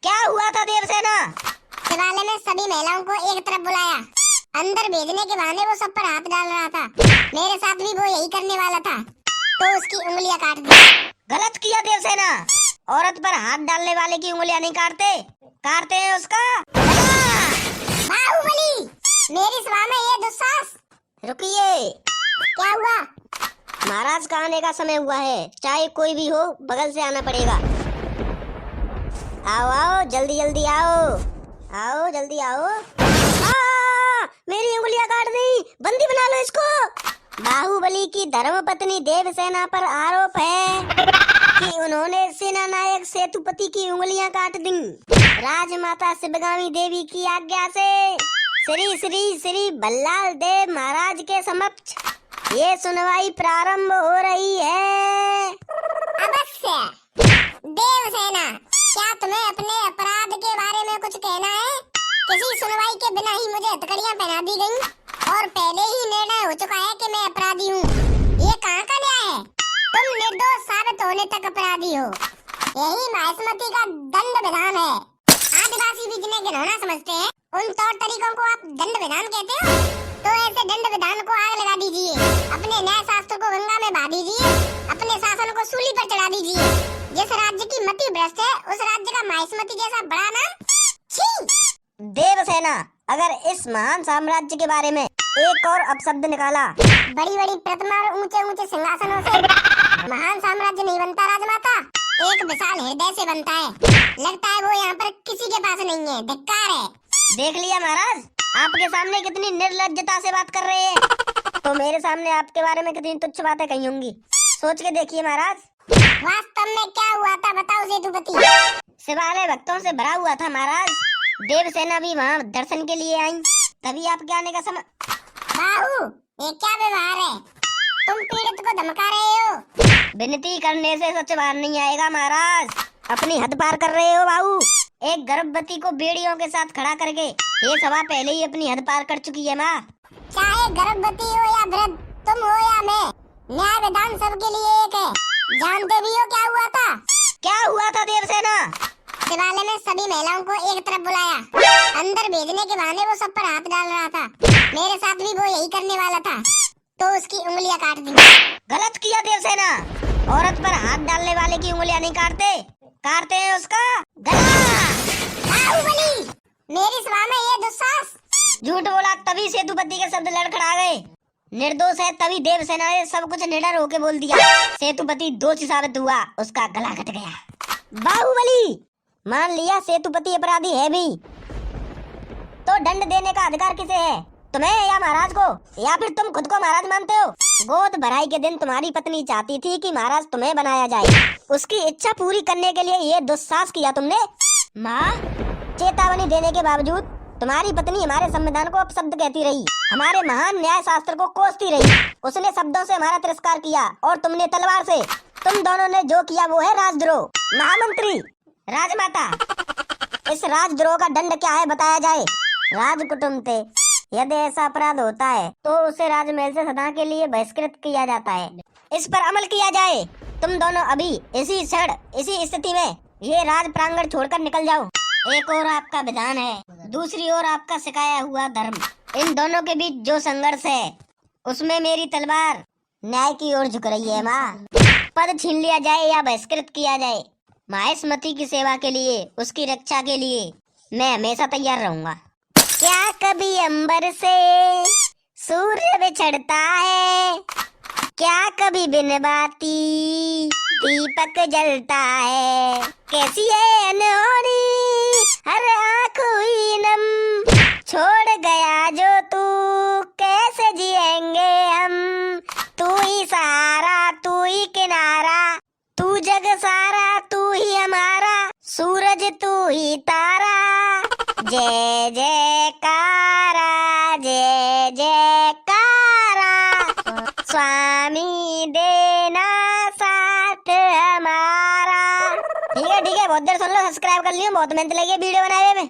क्या हुआ था देवसेना? शिवालय में सभी महिलाओं को एक तरफ बुलाया। अंदर भेजने के बहाने वो सब पर हाथ डाल रहा था। मेरे साथ भी वो यही करने वाला था, तो उसकी उंगलियां काट दी। गलत किया देवसेना। औरत पर हाथ डालने वाले की उंगलियां नहीं काटते, काटते हैं उसका गला। बाहुबली, मेरी सभा में ये दुस्साहस। रुकिए, क्या हुआ? महाराज का आने का समय हुआ है, चाहे कोई भी हो बगल से आना पड़ेगा। आओ आओ, जल्दी जल्दी आओ, आओ जल्दी आओ। मेरी उंगलियां काट दी, बंदी बना लो इसको। बाहुबली की धर्मपत्नी देवसेना पर आरोप है कि उन्होंने सेना नायक सेतुपति की उंगलियां काट दी। राजमाता शिवगामी देवी की आज्ञा से श्री श्री श्री बल्लाल देव महाराज के समक्ष ये सुनवाई प्रारंभ हो रही है। अवश्य। देवसेना, क्या तुम्हें अपने अपराध के बारे में कुछ कहना है? किसी सुनवाई के बिना ही मुझे हथकड़ियां पहना दी गईं और पहले ही निर्णय हो चुका है कि मैं अपराधी हूँ। ये कहाँ का न्याय है? तुम निर्दोष साबित होने तक अपराधी हो। यही माहिष्मती का दंड विधान है। आदिवासी भी जिन्हें घिनौना समझते हैं, उन तौर तरीकों को आप दंड विधान कहते हो? तो ऐसे दंड विधान को आग लगा दीजिए, अपने न्याय शास्त्र को गंगा में बहा दीजिए, अपने शासन को सूली पर चढ़ा दीजिए। जिस राज्य की मति भ्रष्ट है, उस राज्य का माहिष्मती जैसा बड़ा नाम छी। देवसेना, अगर इस महान साम्राज्य के बारे में एक और अपशब्द निकाला, बड़ी बड़ी प्रतिमा और ऊंचे ऊंचे सिंहासनों से महान साम्राज्य नहीं बनता राजमाता, एक विशाल हृदय से बनता है। लगता है वो यहाँ पर किसी के पास नहीं है। धिक्कार है। देख लिया महाराज, आपके सामने कितनी निर्लज्जता से बात कर रहे हैं, तो मेरे सामने आपके बारे में कितनी तुच्छ बातें कही होंगी। सोच के देखिए महाराज। वास्तव में क्या हुआ था बताओ सेतुपति। शिवालय भक्तों से भरा हुआ था महाराज। देवसेना भी वहाँ दर्शन के लिए आई, तभी आपके आने का समय। बाहु, ये क्या व्यवहार है? तुम पीड़ित को धमका रहे हो। विनती करने से सच बाहर नहीं आएगा महाराज। अपनी हद पार कर रहे हो बाबू। एक गर्भवती को बेड़ियों के साथ खड़ा करके ये सभा पहले ही अपनी हद पार कर चुकी है माँ। चाहे गर्भवती हो या वृद्ध, तुम हो या मैं, न्याय विधान सबके लिए एक है। जानते भी हो क्या हुआ था? क्या हुआ था देवसेना? शिवालय में सभी महिलाओं को एक तरफ बुलाया। अंदर भेजने के बहाने वो सब पर हाथ डाल रहा था। मेरे साथ भी वो यही करने वाला था, तो उसकी उंगलियां काट दी। गलत किया देवसेना। औरत पर हाथ डालने वाले की उंगलियां नहीं काटते, काटते हैं उसका गला। बाहुबली, मेरी सभा में ये दुस्साहस। झूठ बोला तभी सेतुपति के शब्द लड़खड़ा गए। निर्दोष है तभी देवसेना ने सब कुछ निडर होके बोल दिया। सेतुपति दोषी साबित हुआ, उसका गला कट गया। बाहुबली, मान लिया सेतुपति अपराधी है भी, तो दंड देने का अधिकार किसे है? तुम्हें या महाराज को? या फिर तुम खुद को महाराज मानते हो? गोद भराई के दिन तुम्हारी पत्नी चाहती थी कि महाराज तुम्हें बनाया जाए। उसकी इच्छा पूरी करने के लिए ये दुस्साहस किया तुमने। माँ, चेतावनी देने के बावजूद तुम्हारी पत्नी हमारे संविधान को अपशब्द कहती रही, हमारे महान न्याय शास्त्र को कोसती रही। उसने शब्दों से हमारा तिरस्कार किया और तुमने तलवार से। तुम दोनों ने जो किया वो है राजद्रोह। महामंत्री, राजमाता, इस राजद्रोह का दंड क्या है बताया जाए। राजकुटुम्बते, यदि ऐसा अपराध होता है तो उसे राजमहल से सदा के लिए बहिष्कृत किया जाता है। इस पर अमल किया जाए। तुम दोनों अभी इसी क्षण इसी स्थिति में ये राज प्रांगण छोड़कर निकल जाओ। एक और आपका विधान है, दूसरी ओर आपका सिखाया हुआ धर्म। इन दोनों के बीच जो संघर्ष है उसमें मेरी तलवार न्याय की ओर झुक रही है। माँ, पद छीन लिया जाए या बहिष्कृत किया जाए, माहिष्मती की सेवा के लिए, उसकी रक्षा के लिए मैं हमेशा तैयार रहूंगा। क्या कभी अंबर से सूर्य बिछड़ता है? क्या कभी बिन बाती दीपक जलता है? कैसी है अनहोनी हर आँख हुई नम, छोड़ गया जो तू कैसे जिएंगे हम। तू ही सहारा, तू ही किनारा, तू जग सारा, तू ही हमारा, सूरज तू ही तारा। जय जयकारा, जय जयकारा, स्वामी देना साथ हमारा। ठीक है, बहुत देर सुन लो, सब्सक्राइब कर लियो, बहुत मेहनत लगी वीडियो बनाने में।